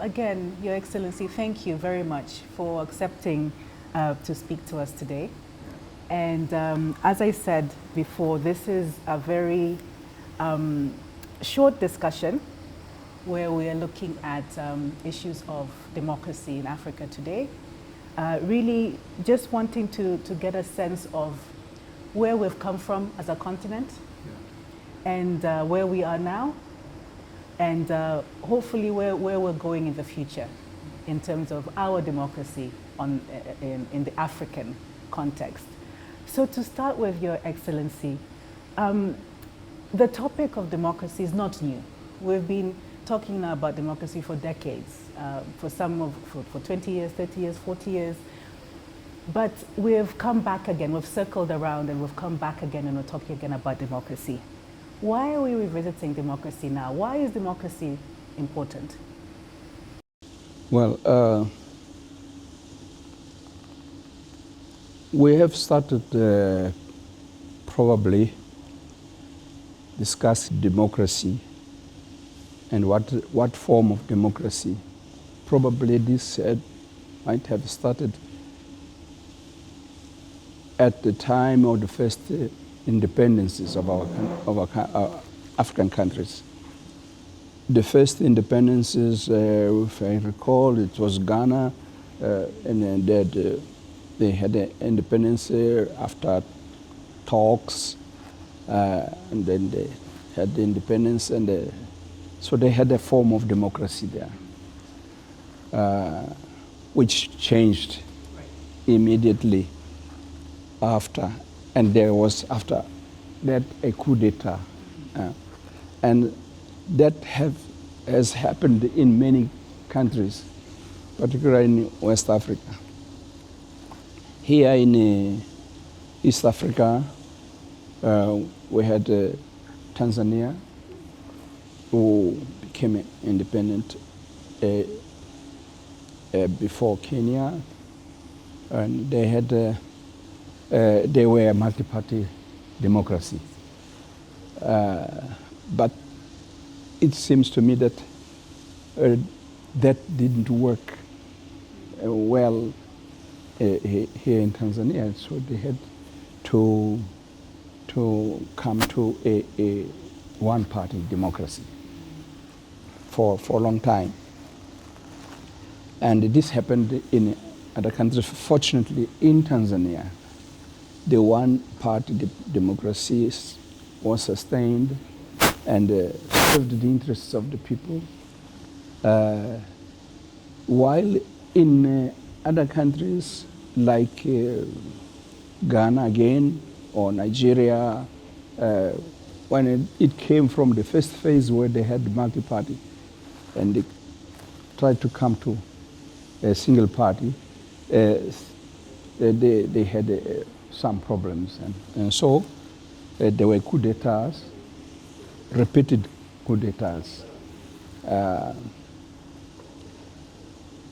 again, Your Excellency, thank you very much for accepting to speak to us today. And as I said before, this is a very short discussion where we are looking at issues of democracy in Africa today. Really just wanting to get a sense of where we've come from as a continent, and where we are now, and hopefully where we're going in the future in terms of our democracy in the African context. So to start with, Your Excellency, the topic of democracy is not new. We've been talking now about democracy for decades, for 20 years, 30 years, 40 years. But we've come back again, we've circled around and we've come back again and we're talking again about democracy. Why are we revisiting democracy now? Why is democracy important? Well, we have started probably discussing democracy and what form of democracy. Probably this might have started at the time of the first independences of our African countries. The first independences, if I recall, it was Ghana, and then they had an independence after talks, and then they had the independence, and so they had a form of democracy there, which changed immediately after, and there was after that a coup d'etat, and that has happened in many countries, particularly in West Africa. Here in East Africa, we had Tanzania, who became independent before Kenya, and they had they were a multi-party democracy. But it seems to me that that didn't work well here in Tanzania, so they had to come to a one-party democracy for a long time. And this happened in other countries. Fortunately, in Tanzania, the one-party democracy was sustained and served the interests of the people, while in other countries like Ghana again, or Nigeria, when it came from the first phase where they had the multi-party and they tried to come to a single party, they had some problems. And so there were coup d'etats, repeated coup d'etats.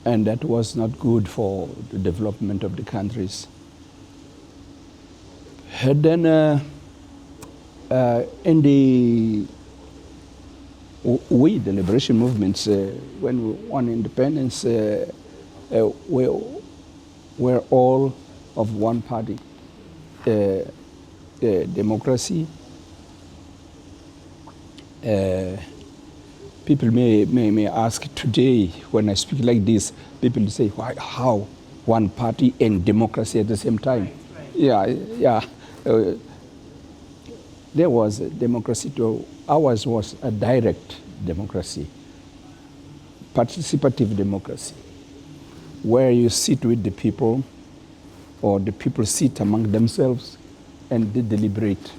And that was not good for the development of the countries. And then in the liberation movements, when we won independence, we're all of one party democracy. People may ask today, when I speak like this, people say, why, how one party and democracy at the same time? Right. Yeah. There was a democracy too. Ours was a direct democracy, participative democracy, where you sit with the people, or the people sit among themselves and they deliberate,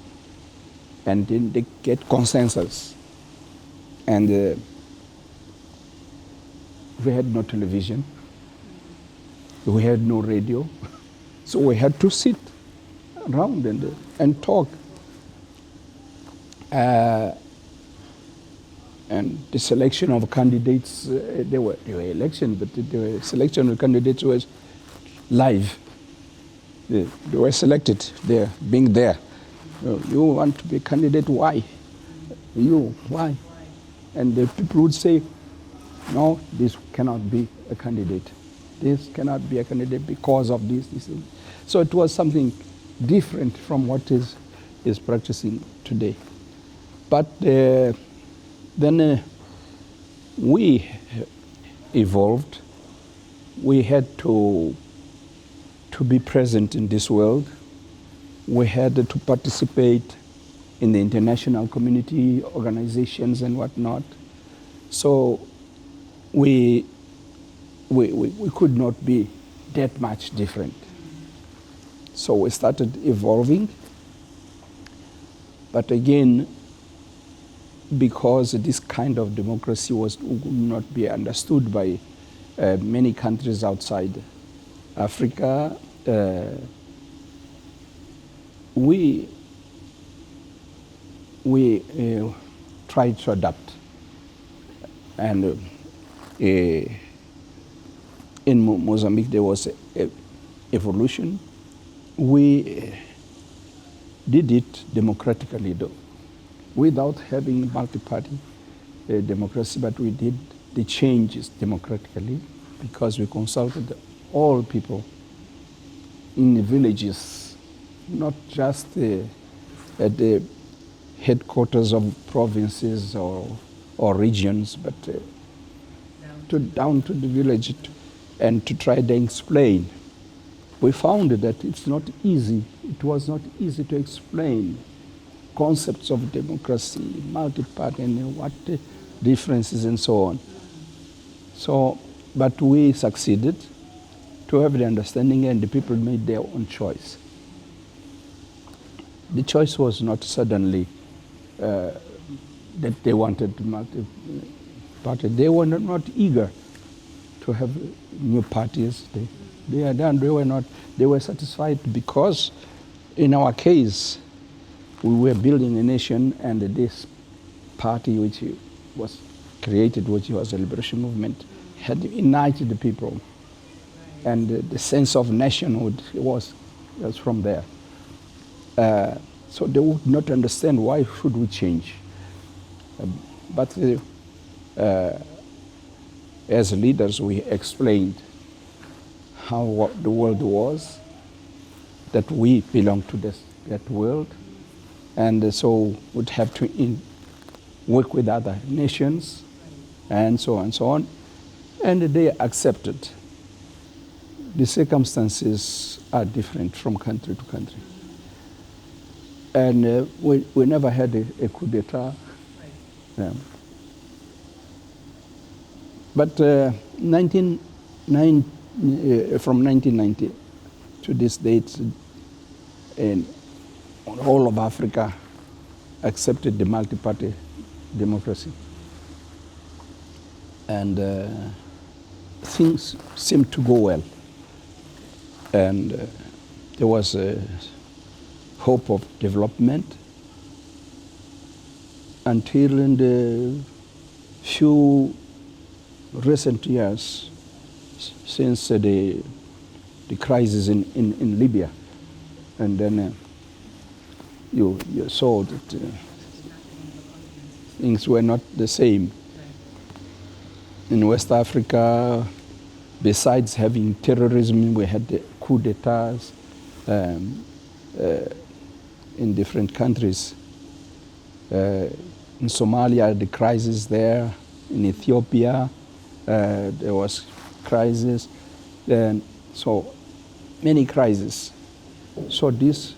and then they get consensus. And we had no television, we had no radio, so we had to sit around and talk. And the selection of candidates, there were elections, but the selection of candidates was live. They were selected there, being there. You want to be a candidate, why? You, why? And the people would say, no, this cannot be a candidate. This cannot be a candidate because of this. So it was something different from what is practicing today. But then we evolved. We had to be present in this world. We had to participate in the international community, organizations and whatnot. So we could not be that much different. So we started evolving. But again, because this kind of democracy would not be understood by many countries outside Africa, we tried to adapt. And in Mozambique, there was evolution. We did it democratically, though, without having multi-party democracy, but we did the changes democratically because we consulted all people in the villages, not just at the headquarters of provinces or regions, but down to the village and to try to explain. We found that it's not easy. It was not easy to explain concepts of democracy, multi-party, and what the differences and so on. So, but we succeeded to have the understanding, and the people made their own choice. The choice was not suddenly that they wanted multi-party. They were not eager to have new parties. They were satisfied because, in our case, we were building a nation, and this party which was created, which was the Liberation Movement, had united the people. And the sense of nationhood was from there. So they would not understand why should we change. But as leaders, we explained how the world was, that we belong to that world, and so would have to work with other nations, and so on and so on. And they accepted. The circumstances are different from country to country. And we never had a coup d'etat. Yeah. But from 1990 to this date, and all of Africa accepted the multi-party democracy. And things seemed to go well. And there was a hope of development until in the few recent years, since the crisis in Libya, and then you saw that things were not the same. In West Africa, besides having terrorism, we had the coup d'etats in different countries. In Somalia, the crisis there. In Ethiopia, there was crisis. So many crises. So this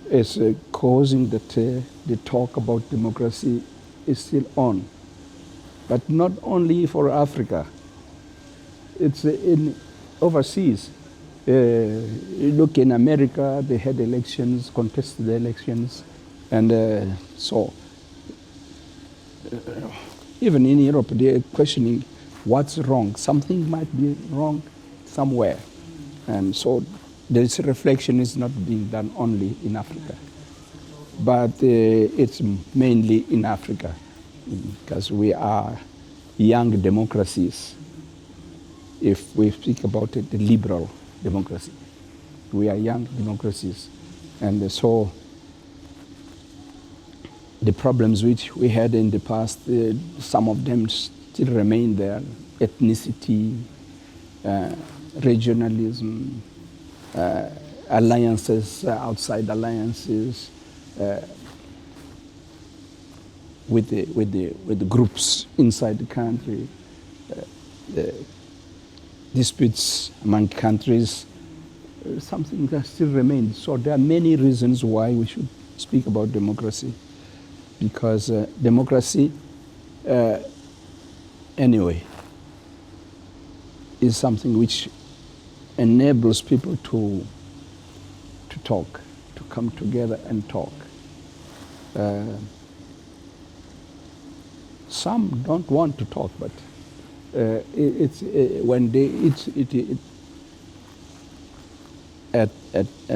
is causing that the talk about democracy is still on. But not only for Africa. It's in overseas. Look, in America, they had elections, contested elections, and so even in Europe, they're questioning what's wrong. Something might be wrong somewhere. And so this reflection is not being done only in Africa, but it's mainly in Africa, because we are young democracies. If we speak about it, the liberal democracy, we are young democracies. And so the problems which we had in the past, some of them still remain there. Ethnicity, regionalism, alliances, outside alliances, with the groups inside the country, the disputes among countries, something that still remains. So there are many reasons why we should speak about democracy, because democracy, anyway, is something which enables people to talk, to come together and talk. Some don't want to talk, but at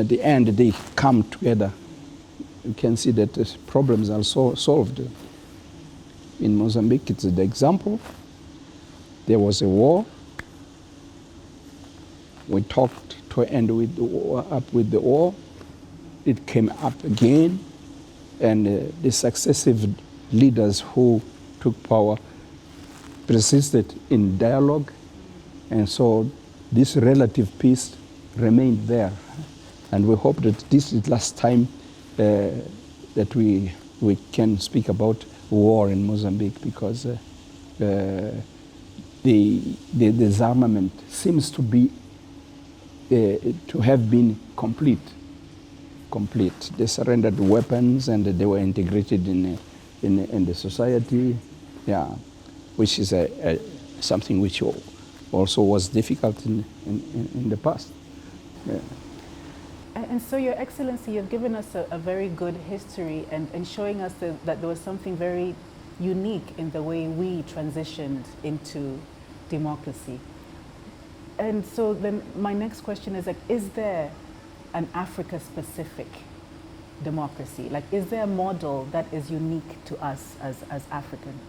the end they come together. You can see that the problems are solved. In Mozambique, it's the example. There was a war. We talked to end with the war. It came up again, and the successive leaders who took power persisted in dialogue, and so this relative peace remained there. And we hope that this is the last time that we can speak about war in Mozambique, because the disarmament seems to be to have been complete. They surrendered weapons and they were integrated in the society, yeah, which is something which also was difficult in the past. Yeah. And so, Your Excellency, you've given us a very good history and showing us that there was something very unique in the way we transitioned into democracy. And so then my next question is, like, is there an Africa-specific democracy? Like, is there a model that is unique to us as African?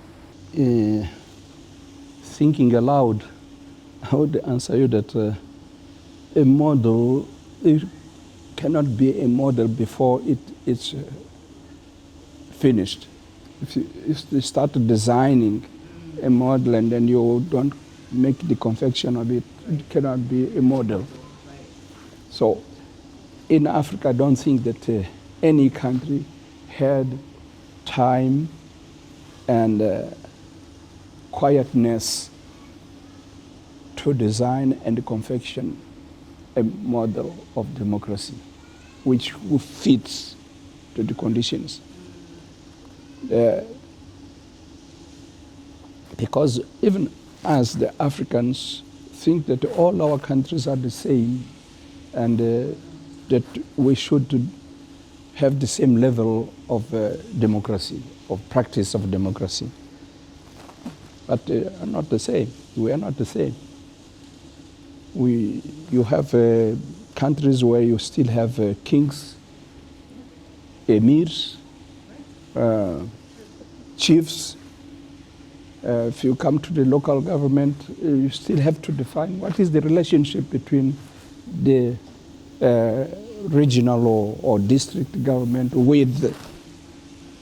Thinking aloud, I would answer you that a model, it cannot be a model before it's finished. If you start designing a model and then you don't make the confection of it, it cannot be a model. So in Africa, I don't think that any country had time and quietness to design and confection a model of democracy which fits to the conditions. Because even as the Africans think that all our countries are the same and that we should have the same level of democracy, of practice of democracy. But not the same. We are not the same. You have countries where you still have kings, emirs, chiefs. If you come to the local government, you still have to define what is the relationship between the regional or district government with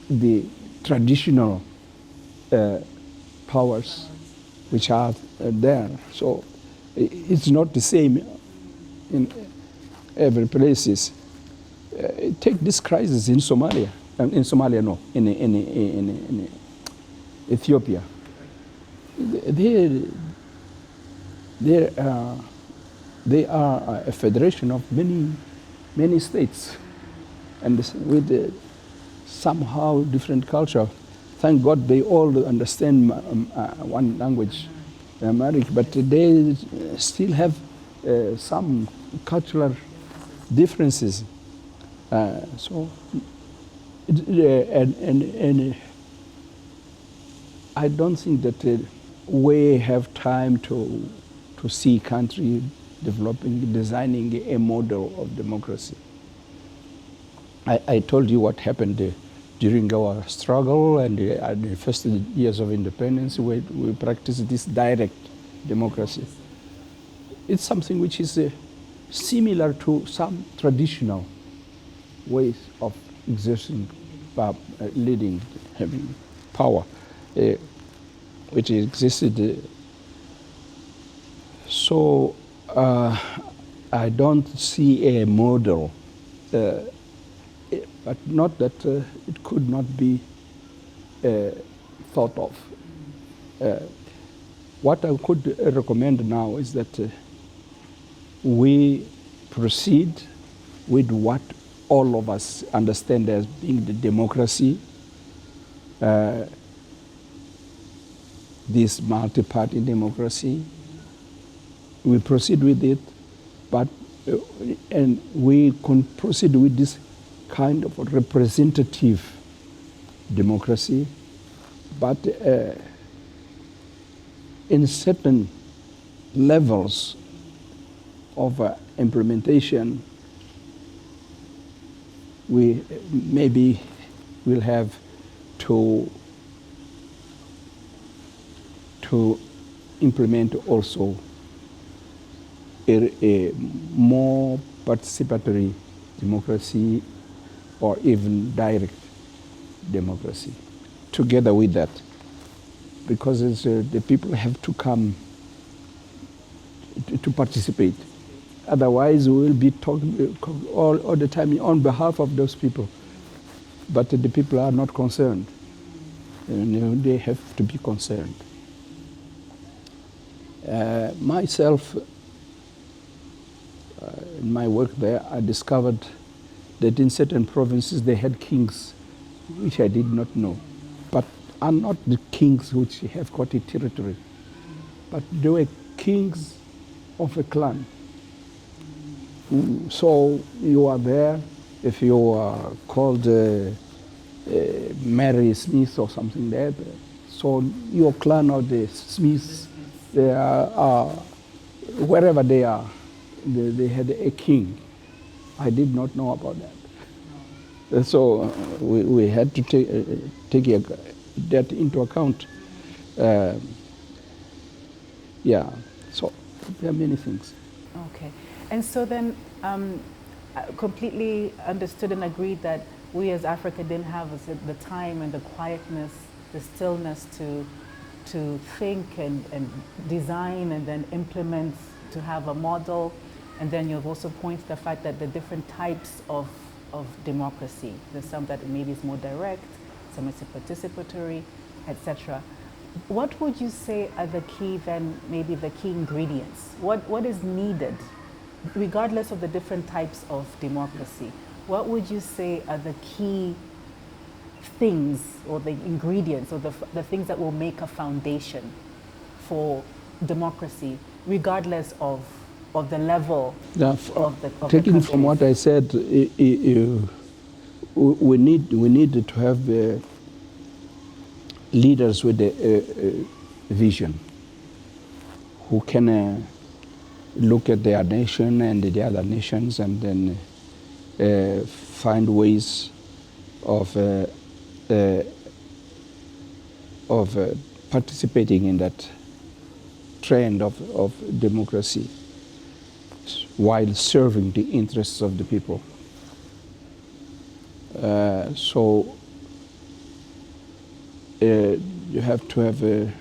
the traditional powers which are there. So it's not the same in every place. Take this crisis in Somalia. In Somalia, no, in Ethiopia. They are a federation of many states, and with somehow different culture. Thank God they all understand one language, Amharic, but they still have some cultural differences. So I don't think that we have time to see country developing, designing a model of democracy. I told you what happened during our struggle and the first years of independence. We practiced this direct democracy. It's something which is similar to some traditional ways of exerting, leading, having power. which existed. So I don't see a model, but not that it could not be thought of. What I could recommend now is that we proceed with what all of us understand as being the democracy, this multi-party democracy. We proceed with it, but and we can proceed with this kind of representative democracy, but in certain levels of implementation, we maybe will have to implement also a more participatory democracy or even direct democracy together with that, because the people have to come to participate. Otherwise, we will be talking all the time on behalf of those people, but the people are not concerned. And they have to be concerned. Myself, in my work there, I discovered that in certain provinces they had kings, which I did not know, but are not the kings which have got a territory, but they were kings of a clan. So you are there, if you are called Mary Smith or something there, so your clan or the Smiths, they are wherever they are, they had a king. I did not know about that. So we had to take that into account. Yeah, so there are many things. Okay, and so then I completely understood and agreed that we as Africa didn't have the time and the quietness, the stillness to think and design and then implement, to have a model. And then you've also pointed to the fact that the different types of democracy, there's some that maybe is more direct, some is participatory, etc. What would you say are the key then, maybe the key ingredients? What is needed, regardless of the different types of democracy? What would you say are the key things or the ingredients or the things that will make a foundation for democracy, regardless of the level of the taking from what I said, we need to have leaders with a vision who can look at their nation and the other nations and then find ways of participating in that trend of democracy while serving the interests of the people. So you have to have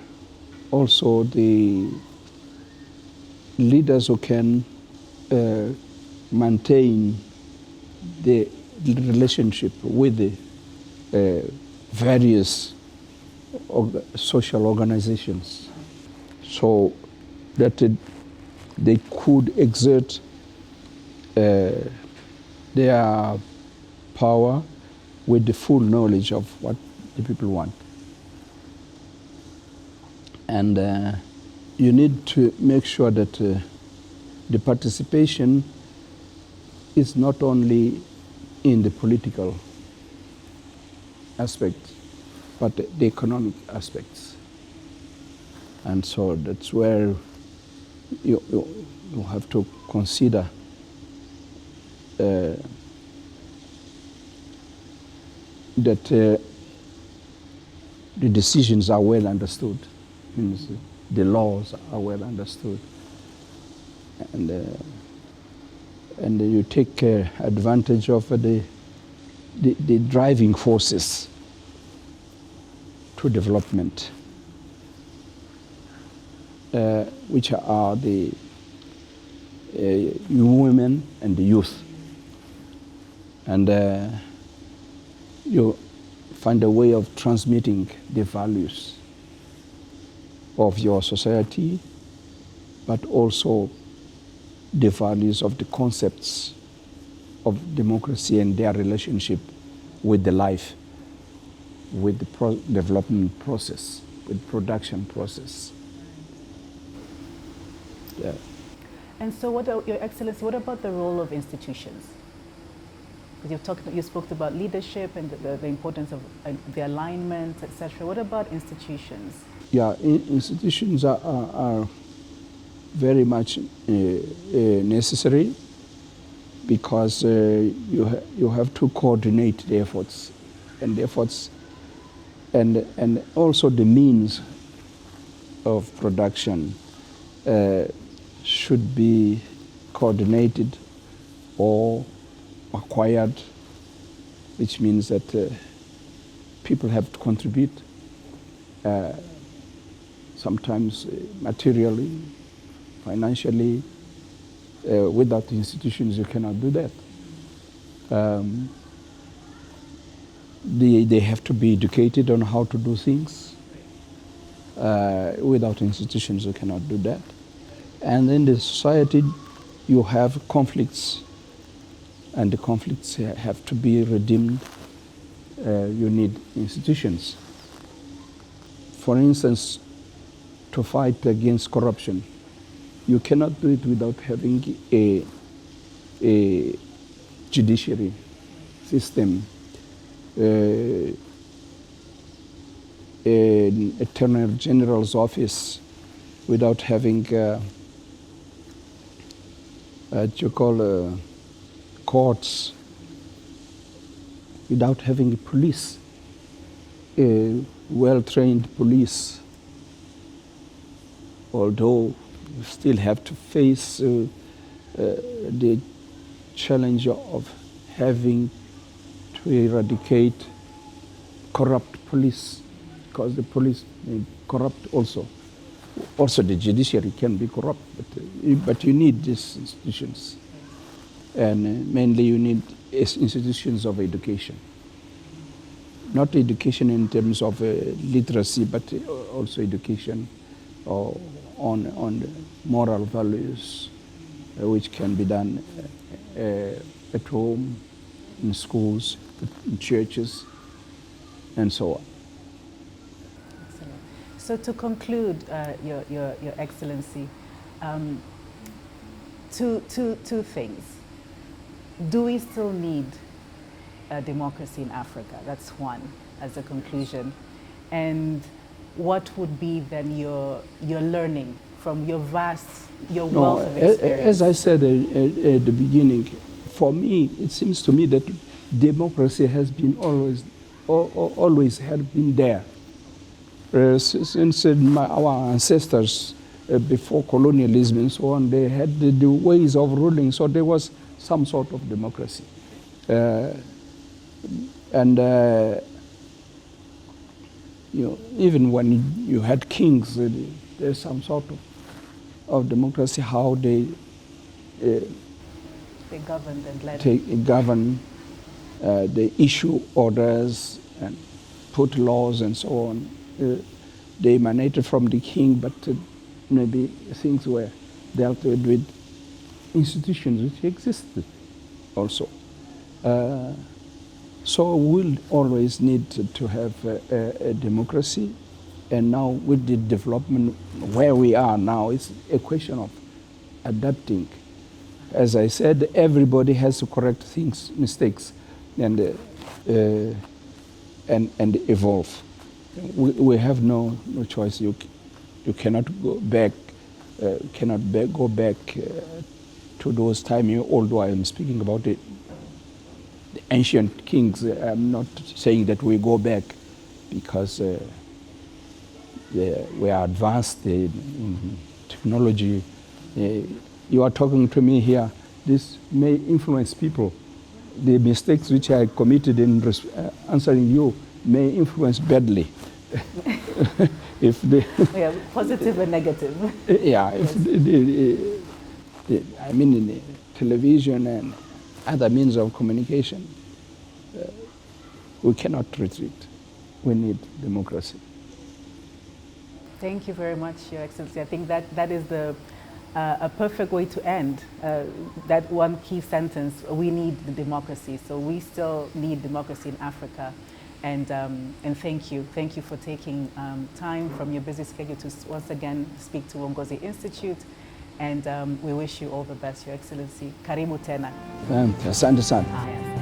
also the leaders who can maintain the relationship with the various social organizations, so that they could exert their power with the full knowledge of what the people want. And you need to make sure that the participation is not only in the political aspect, but the economic aspects. And so that's where you have to consider that the decisions are well understood, means the laws are well understood, and you take advantage of the driving forces to development. which are the women and the youth. And you find a way of transmitting the values of your society, but also the values of the concepts of democracy and their relationship with the life, with the development process, with production process. Yeah. And so, Your Excellency, what about the role of institutions? Because you spoke about leadership and the importance of the alignment, etc. What about institutions? Yeah, institutions are very much necessary, because you have to coordinate the efforts, and also the means of production should be coordinated or acquired, which means that people have to contribute, sometimes materially, financially. Without institutions, you cannot do that. They have to be educated on how to do things. Without institutions, you cannot do that. And in the society, you have conflicts, and the conflicts have to be redeemed. You need institutions. For instance, to fight against corruption, you cannot do it without having a judiciary system, an Attorney General's office, without having courts, without having police, a well-trained police. Although you still have to face the challenge of having to eradicate corrupt police, because the police may corrupt also. Also the judiciary can be corrupt, but you need these institutions. And mainly you need institutions of education. Not education in terms of literacy, but also education on moral values, which can be done at home, in schools, in churches, and so on. Excellent. So to conclude, Your Excellency, two things. Do we still need a democracy in Africa? That's one, as a conclusion. And what would be then your learning from your wealth of experience? As I said at the beginning, for me, it seems to me that democracy has been always had been there. Since our ancestors, before colonialism and so on, they had the ways of ruling, so there was some sort of democracy. Even when you had kings, there's some sort of democracy, how they governed and led. They issue orders and put laws and so on. They emanated from the king, but maybe things were dealt with institutions which existed also. So we'll always need to have a democracy. And now with the development where we are now, it's a question of adapting. As I said, everybody has to correct mistakes, and evolve. We have no choice. You cannot go back. Go back to those times. Although I am speaking about the ancient kings, I'm not saying that we go back, because we are advanced in technology. You are talking to me here. This may influence people. The mistakes which I committed in answering you may influence badly. if the Yeah, positive and negative. yeah, if Yes. I mean, in the television and other means of communication, we cannot retreat. We need democracy. Thank you very much, Your Excellency. I think that is a perfect way to end that one key sentence. We need the democracy. So we still need democracy in Africa. And thank you for taking time from your busy schedule to once again speak to Uongozi Institute. And we wish you all the best, Your Excellency. Karibu tena. Asante sana. Haya.